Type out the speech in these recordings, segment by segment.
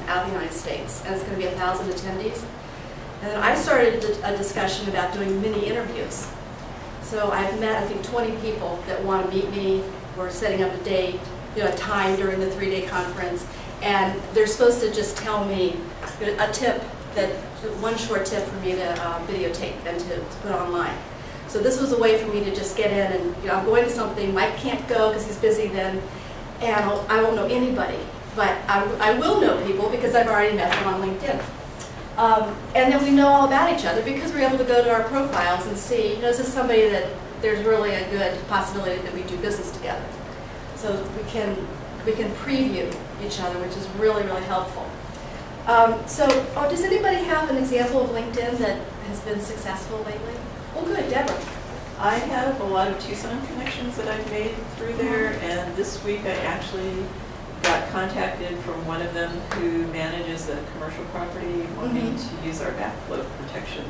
out of the United States, and it's going to be 1,000 attendees. And then I started a discussion about doing mini interviews. So I've met, I think, 20 people that want to meet me. We're setting up a date, a time during the 3-day conference, and they're supposed to just tell me a tip, one short tip for me to videotape and to put online. So this was a way for me to just get in and, I'm going to something, Mike can't go because he's busy then, and I won't know anybody, but I will know people because I've already met them on LinkedIn. And then we know all about each other because we're able to go to our profiles and see, is this somebody that there's really a good possibility that we do business together. So we can preview each other, which is really, really helpful. Does anybody have an example of LinkedIn that has been successful lately? Well, good, Deborah. I have a lot of Tucson connections that I've made through there, and this week I actually got contacted from one of them who manages a commercial property wanting to use our backflow protection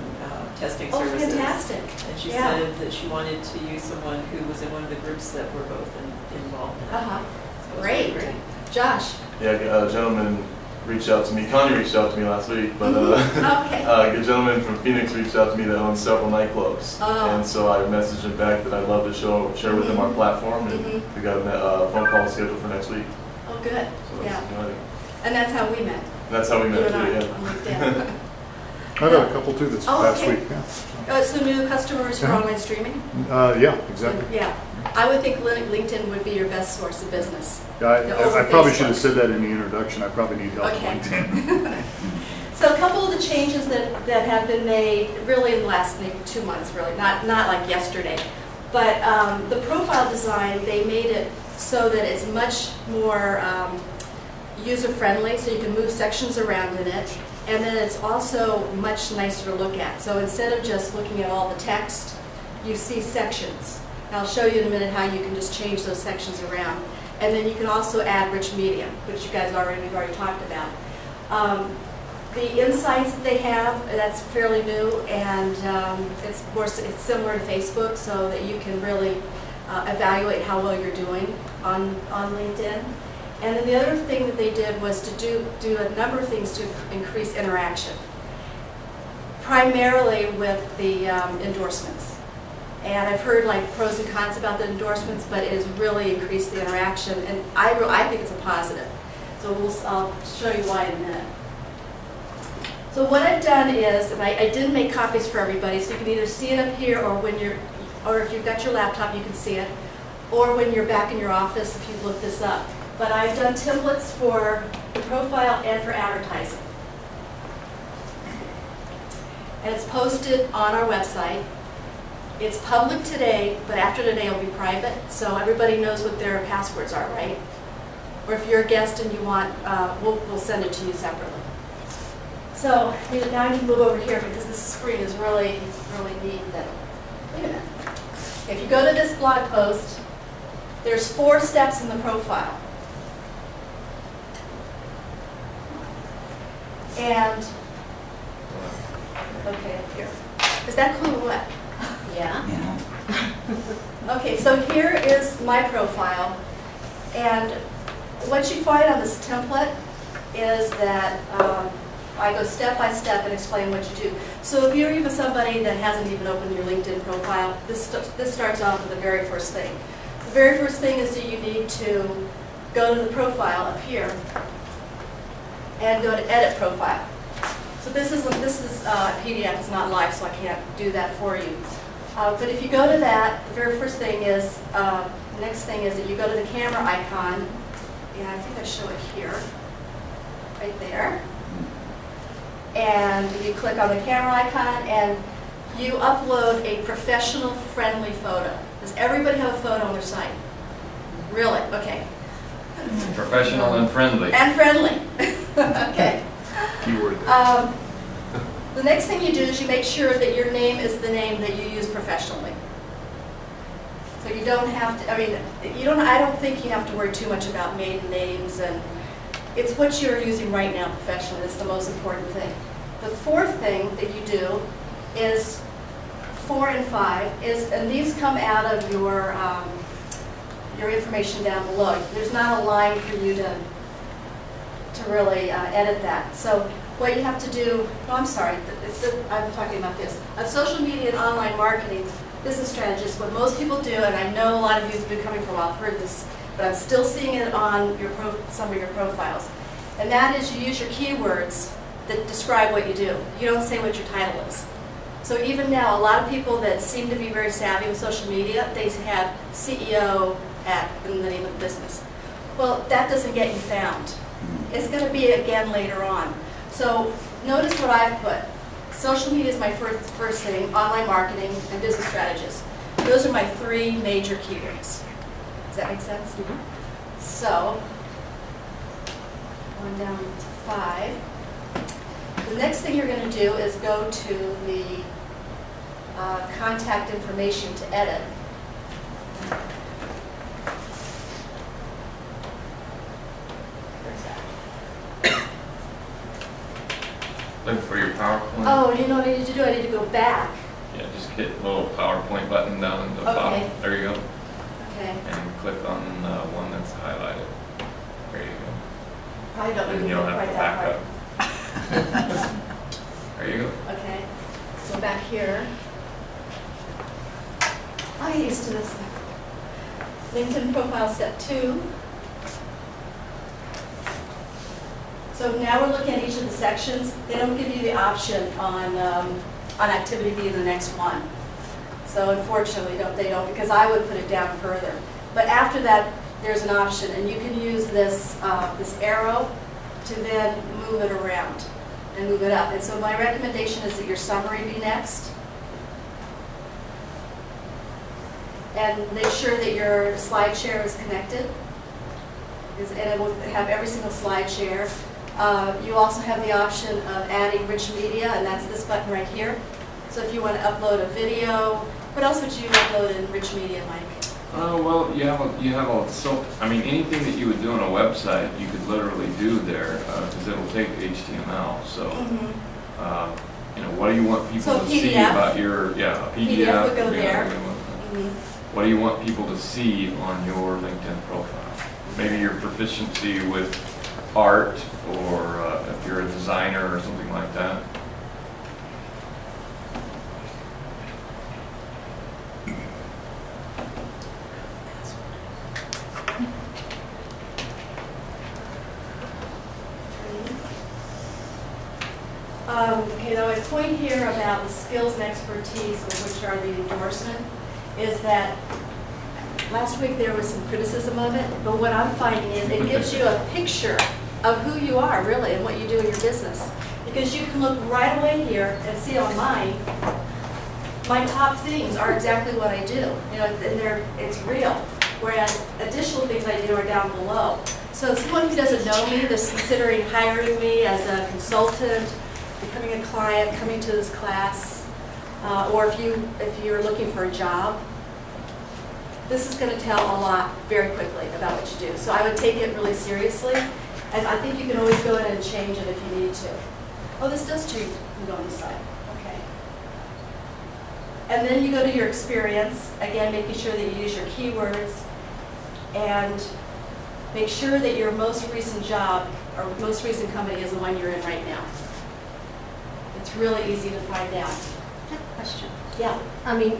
testing services. Oh, fantastic. And she said that she wanted to use someone who was in one of the groups that were both involved in it. So great. Great. Josh? Yeah, a gentleman reached out to me. Connie reached out to me last week, but okay. a gentleman from Phoenix reached out to me that owns several nightclubs, and so I messaged him back that I'd love to share with him our platform, and we got a phone call scheduled for next week. Oh, good. So yeah. And that's how we met. That's how we met too. Yeah. On LinkedIn. I got a couple too this past week. Yeah. So new customers for online streaming. Yeah, exactly. Yeah. I would think LinkedIn would be your best source of business. I probably should have said that in the introduction. I probably need help on LinkedIn. So a couple of the changes that have been made really in the last maybe 2 months, really, not like yesterday. But the profile design, they made it so that it's much more user-friendly, so you can move sections around in it. And then it's also much nicer to look at. So instead of just looking at all the text, you see sections. And I'll show you in a minute how you can just change those sections around. And then you can also add rich media, which you guys we've already talked about. The insights that they have, that's fairly new, and it's similar to Facebook, so that you can really evaluate how well you're doing on LinkedIn. And then the other thing that they did was to do a number of things to increase interaction, primarily with the endorsements. And I've heard like pros and cons about the endorsements, but it has really increased the interaction, and I think it's a positive. So I'll show you why in a minute. So what I've done is, and I didn't make copies for everybody, so you can either see it up here, or if you've got your laptop, you can see it, or when you're back in your office, if you look this up. But I've done templates for the profile and for advertising. And it's posted on our website. It's public today, but after today it'll be private, so everybody knows what their passwords are, right? Or if you're a guest and you want, we'll send it to you separately. So now I need to move over here because this screen is really, really neat. Wait a minute. If you go to this blog post, there's 4 steps in the profile. And, okay, up here. Is that cool or what? Yeah. Okay, so here is my profile. And what you find on this template is that I go step by step and explain what you do. So if you're even somebody that hasn't even opened your LinkedIn profile, this starts off with the very first thing. The very first thing is that you need to go to the profile up here and go to edit profile. So this is PDF, it's not live, so I can't do that for you. But if you go to that, the very first thing is, the next thing is that you go to the camera icon, and I think I show it here, right there. And you click on the camera icon, and you upload a professional-friendly photo. Does everybody have a photo on their site? Really? Okay. Professional and friendly. And friendly. Okay. Keyword there. The next thing you do is you make sure that your name is the name that you use professionally. So you don't have to, I don't think you have to worry too much about maiden names, and it's what you're using right now professionally. That's the most important thing. The 4th thing that you do is 4 and 5 and these come out of your information down below. There's not a line for you to really edit that. So what you have to do, no, I'm sorry, I'm talking about this. On social media and online marketing, business strategists, what most people do, and I know a lot of you have been coming for a while, I've heard this, but I'm still seeing it on your some of your profiles. And that is you use your keywords that describe what you do. You don't say what your title is. So even now, a lot of people that seem to be very savvy with social media, they have CEO in the name of the business. Well, that doesn't get you found. It's going to be again later on. So notice what I've put. Social media is my first thing, online marketing, and business strategist. Those are my 3 major keywords. Does that make sense? Mm-hmm. So, going down to 5. The next thing you're going to do is go to the contact information to edit. Look for your PowerPoint. Oh, you know what I need to do? I need to go back. Yeah, just hit the little PowerPoint button down in the bottom. There you go. Okay. And click on the one that's highlighted. There you go. Probably don't need And to you'll go have quite to that back far. up. There you go. Okay. So back here. I get used to this. LinkedIn profile step 2. So now we're looking at each of the sections. They don't give you the option on activity being the next one. So unfortunately, they don't, because I would put it down further. But after that, there's an option, and you can use this this arrow to then move it around and move it up. And so my recommendation is that your summary be next. And make sure that your slide share is connected. And it will have every single slide share. You also have the option of adding rich media, and that's this button right here. So if you want to upload a video, what else would you upload in rich media, Mike? Well, you have a so I mean anything that you would do on a website, you could literally do there because it will take HTML. So you know, what do you want people to see about your a PDF would go there. What do you want people to see on your LinkedIn profile? Maybe your proficiency with art, or if you're a designer or something like that. Okay, now my point here about the skills and expertise, which are the endorsement, is that last week there was some criticism of it, but what I'm finding is it gives you a picture of who you are, really, and what you do in your business. Because you can look right away here and see on mine, my top things are exactly what I do. You know, and it's real. Whereas additional things I do are down below. So someone who doesn't know me, that's considering hiring me as a consultant, becoming a client, coming to this class, or if you're looking for a job, this is going to tell a lot very quickly about what you do. So I would take it really seriously. And I think you can always go in and change it if you need to. Oh, this does change. You go on this side. Okay. And then you go to your experience, again, making sure that you use your keywords, and make sure that your most recent job or most recent company is the one you're in right now. It's really easy to find out. I have a question. Yeah. I mean,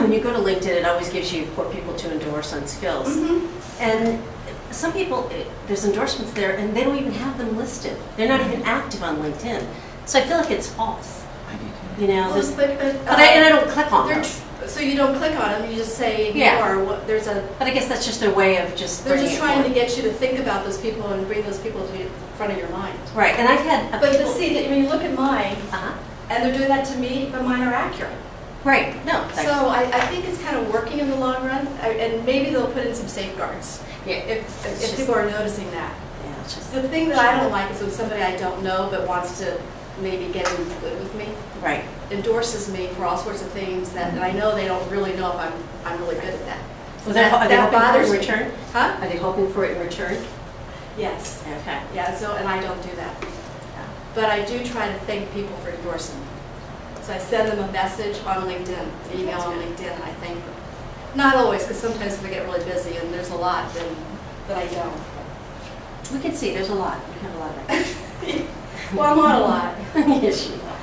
when you go to LinkedIn, it always gives you for people to endorse on skills. Mm-hmm. And some people, there's endorsements there, and they don't even have them listed. They're not even active on LinkedIn. So I feel like it's false. I do too. You know, Well, but I don't click on them. So you don't click on them, you just say ignore. Yeah. There's a. But I guess that's just their way of just They're bringing just it trying to forward. get you to think about those people and bring those people to the front of your mind. Right, and I've had But people... see, that when you look at mine, Uh-huh. and they're doing that to me, but mine are accurate. Right, no. So I think it's kind of working in the long run, and maybe they'll put in some safeguards Yeah, if people are noticing that. yeah, it's just... The thing that I don't like is when somebody I don't know but wants to maybe get in good with me, Right. endorses me for all sorts of things that I know they don't really know if I'm really good at that. Are they hoping for bothers it in me. return? Huh? Are they hoping for it in return? Yes. Okay. Yeah, so, and I don't do that. But I do try to thank people for endorsing me. So I send them a message on LinkedIn, an email on LinkedIn, and I thank them. Not always, because sometimes we get really busy and there's a lot, then I don't. We can see, there's a lot. You have a lot of that. Well, I'm on a lot. Yes, you are.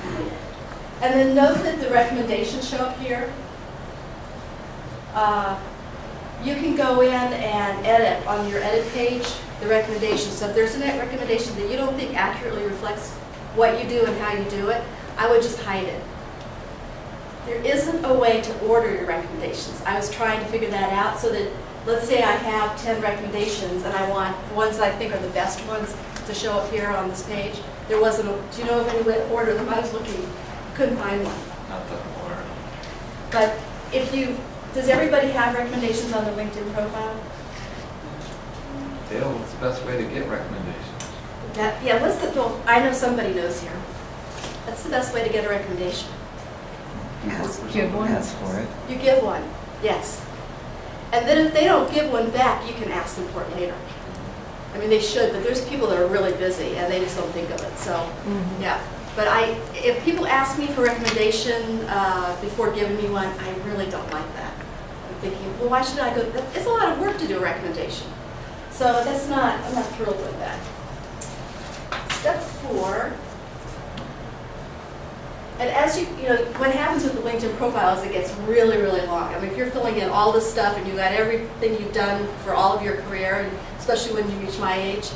And then note that the recommendations show up here. You can go in and edit on your edit page the recommendations. So if there's a recommendation that you don't think accurately reflects what you do and how you do it, I would just hide it. There isn't a way to order your recommendations. I was trying to figure that out so that, let's say I have 10 recommendations and I want the ones that I think are the best ones to show up here on this page. There wasn't a, do you know of any way to order them? I was looking, couldn't find one. Not that hard. But if you, does everybody have recommendations on the LinkedIn profile? Dale, what's the best way to get recommendations? Yeah, what's the, well, I know somebody knows here. That's the best way to get a recommendation. Give one. Ask for it. You give one, yes. And then if they don't give one back, you can ask them for it later. I mean, they should, but there's people that are really busy and they just don't think of it, so, yeah. But if people ask me for recommendation before giving me one, I really don't like that. I'm thinking, well, why should I go, it's a lot of work to do a recommendation. So that's not, I'm not thrilled with that. Step 4. And as you know, what happens with the LinkedIn profile is it gets really, really long. I mean, if you're filling in all this stuff and you got everything you've done for all of your career, and especially when you reach my age,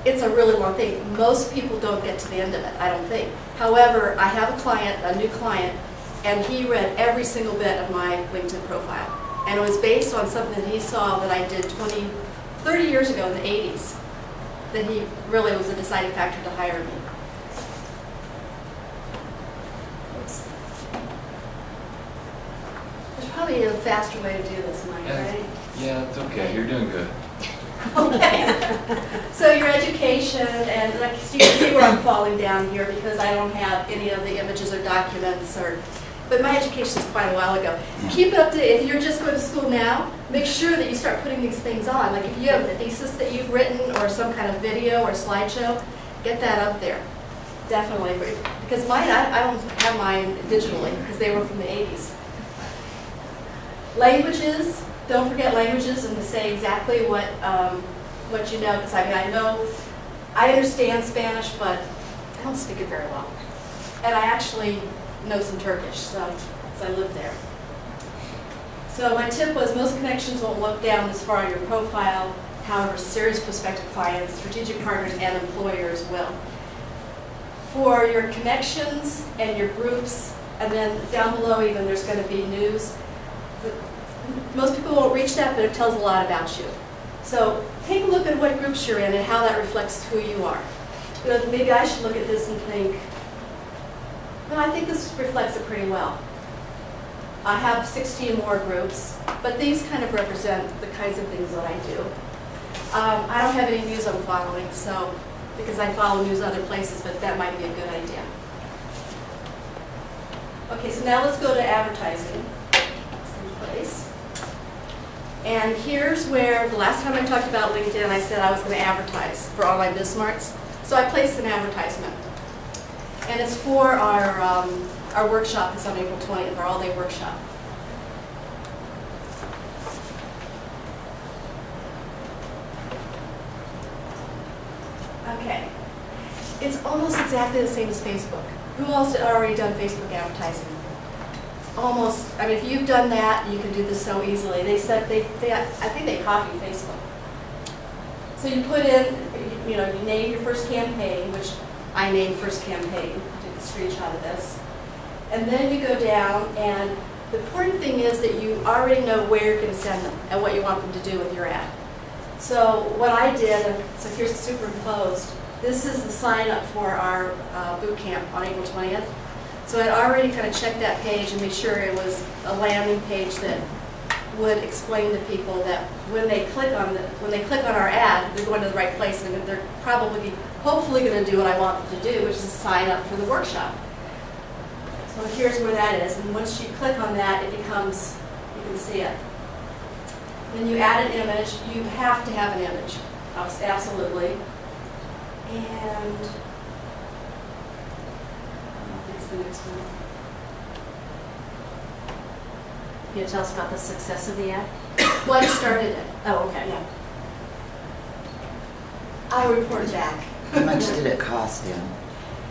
it's a really long thing. Most people don't get to the end of it, I don't think. However, I have a client, a new client, and he read every single bit of my LinkedIn profile. And it was based on something that he saw that I did 30 years ago in the 80s, that he really was a deciding factor to hire me. There's probably a faster way to do this, Mike, right? Yeah, it's okay. You're doing good. Okay. So your education, and like, so you can see where I'm falling down here because I don't have any of the images or documents, but my education is quite a while ago. Keep it up to, if you're just going to school now, make sure that you start putting these things on. Like if you have a thesis that you've written or some kind of video or slideshow, get that up there. Definitely. Because mine, I don't have mine digitally because they were from the 80s. Languages, don't forget languages and to say exactly what you know, because I understand Spanish, but I don't speak it very well. And I actually know some Turkish, so I live there. So my tip was most connections won't look down this far on your profile. However, serious prospective clients, strategic partners, and employers will. For your connections and your groups, and then down below even there's going to be news. Most people won't reach that, but it tells a lot about you. So take a look at what groups you're in and how that reflects who you are. You know, maybe I should look at this and think, well, I think this reflects it pretty well. I have 16 more groups, but these kind of represent the kinds of things that I do. I don't have any news I'm following, so because I follow news other places, but that might be a good idea. Okay, so now let's go to advertising. Same place. And here's where, the last time I talked about LinkedIn, I said I was going to advertise for all my Bismarcks. So I placed an advertisement. And it's for our workshop that's on April 20th, our all-day workshop. Okay. It's almost exactly the same as Facebook. Who else had already done Facebook advertising? Almost, I mean, if you've done that, you can do this so easily. They said, I think they copied Facebook. So you put in, you name your first campaign, which I named first campaign. I took a screenshot of this. And then you go down, and the important thing is that you already know where you're going to send them and what you want them to do with your ad. So what I did, so here's superimposed. This is the sign up for our boot camp on April 20th. So I'd already kind of checked that page and made sure it was a landing page that would explain to people that when they click on our ad, they're going to the right place and they're hopefully going to do what I want them to do, which is sign up for the workshop. So here's where that is, and once you click on that, it becomes, you can see it. Then you add an image. You have to have an image, absolutely. And what's the next one? You tell us about the success of the ad? Well, I started it. Oh, okay. Yeah. I'll report back. How much did it cost you?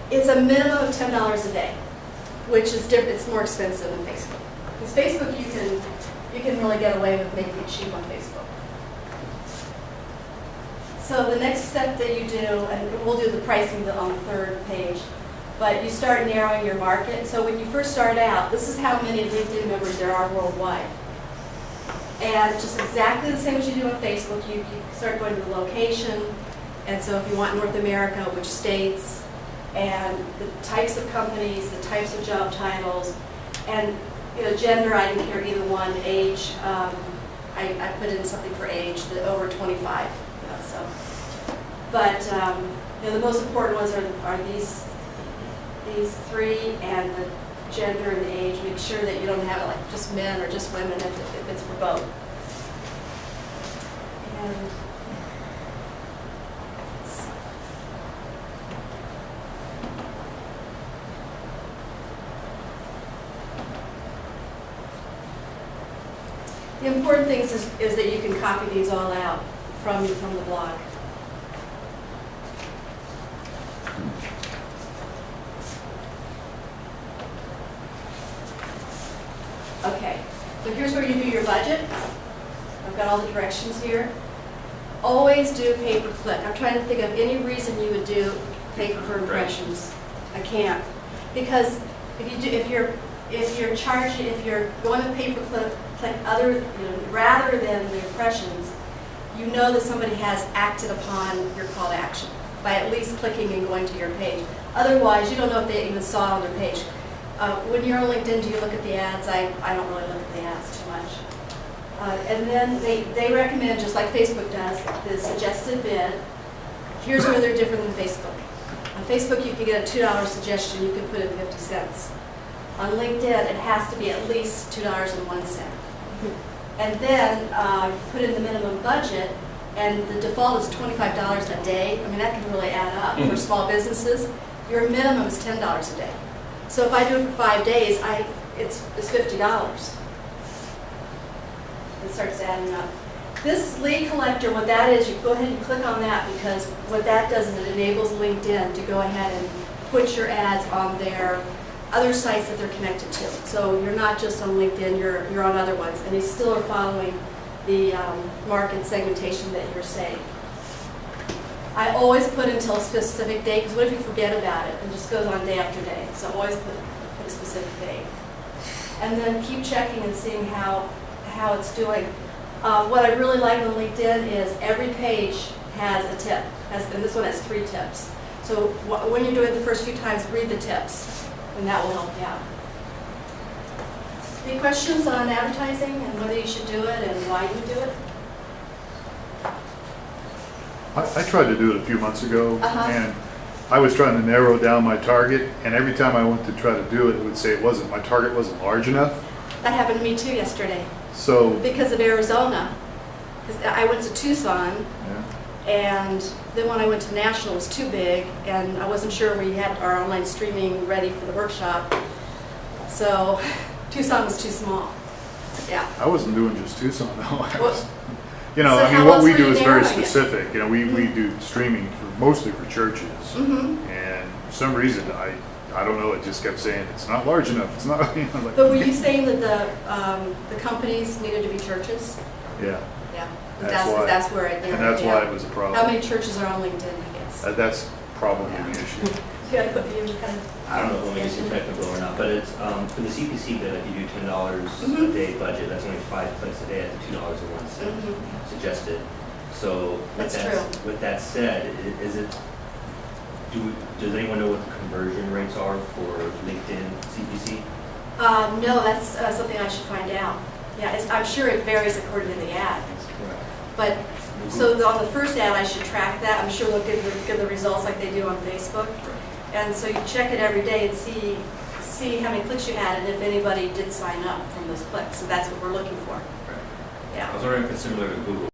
It's a minimum of $10 a day, which is different. It's more expensive than Facebook. Because Facebook, you can really get away with making it cheap on Facebook. So the next step that you do, and we'll do the pricing on the third page, but you start narrowing your market. So when you first start out, this is how many LinkedIn members there are worldwide. And just exactly the same as you do on Facebook, you start going to the location. And so if you want North America, which states, and the types of companies, the types of job titles, and gender, I didn't care either one. Age, I put in something for age, the over 25. So, but the most important ones are these three, and the gender and the age. Make sure that you don't have it like just men or just women if it's for both. And the important thing is that you can copy these all out from the blog. Okay, so here's where you do your budget. I've got all the directions here. Always do pay-per-click. I'm trying to think of any reason you would do pay-per-impressions. I can't, because if you're going to pay-per-click rather than the impressions, you know that somebody has acted upon your call to action by at least clicking and going to your page. Otherwise, you don't know if they even saw it on their page. When you're on LinkedIn, do you look at the ads? I don't really look at the ads too much. And then they recommend, just like Facebook does, the suggested bid. Here's where they're different than Facebook. On Facebook, you can get a $2 suggestion. You can put in 50 cents. On LinkedIn, it has to be at least $2.01. And then you put in the minimum budget, and the default is $25 a day. I mean, that can really add up for small businesses. Your minimum is $10 a day. So if I do it for 5 days, it's $50. It starts adding up. This lead collector, what that is, you go ahead and click on that, because what that does is it enables LinkedIn to go ahead and put your ads on their other sites that they're connected to. So you're not just on LinkedIn, you're on other ones, and they still are following the market segmentation that you're saying. I always put until a specific date, because what if you forget about it and just goes on day after day? So always put a specific date. And then keep checking and seeing how it's doing. What I really like on LinkedIn is every page has a tip, and this one has 3 tips. So when you're doing it the first few times, read the tips, and that will help you out. Any questions on advertising and whether you should do it and why you do it? I tried to do it a few months ago, and I was trying to narrow down my target, and every time I went to try to do it, it would say my target wasn't large enough. That happened to me too yesterday. So because of Arizona, because I went to Tucson, and then when I went to National, it was too big, and I wasn't sure we had our online streaming ready for the workshop. So Tucson was too small. Yeah. I wasn't doing just Tucson though. So I mean, what we do is very narrowing it? specific. We do streaming mostly for churches, and for some reason I don't know. It just kept saying it's not large enough. It's not. Like, but were you saying that the companies needed to be churches? Yeah. Yeah. That's where it. And that's why it was a problem. How many churches are on LinkedIn? I guess. That's probably an issue. Yeah, but you kind of. I don't know if I'm making it technical or not, but it's for the CPC bid. If you do $10 a day budget, that's only 5 clicks a day at the $2.01 suggested. So with that said, does anyone know what the conversion rates are for LinkedIn CPC? No, that's something I should find out. Yeah, I'm sure it varies according to the ad. But so on the first ad, I should track that. I'm sure they'll give the results like they do on Facebook. And so you check it every day and see how many clicks you had and if anybody did sign up from those clicks. So that's what we're looking for. Yeah. I was wondering if it's similar to Google.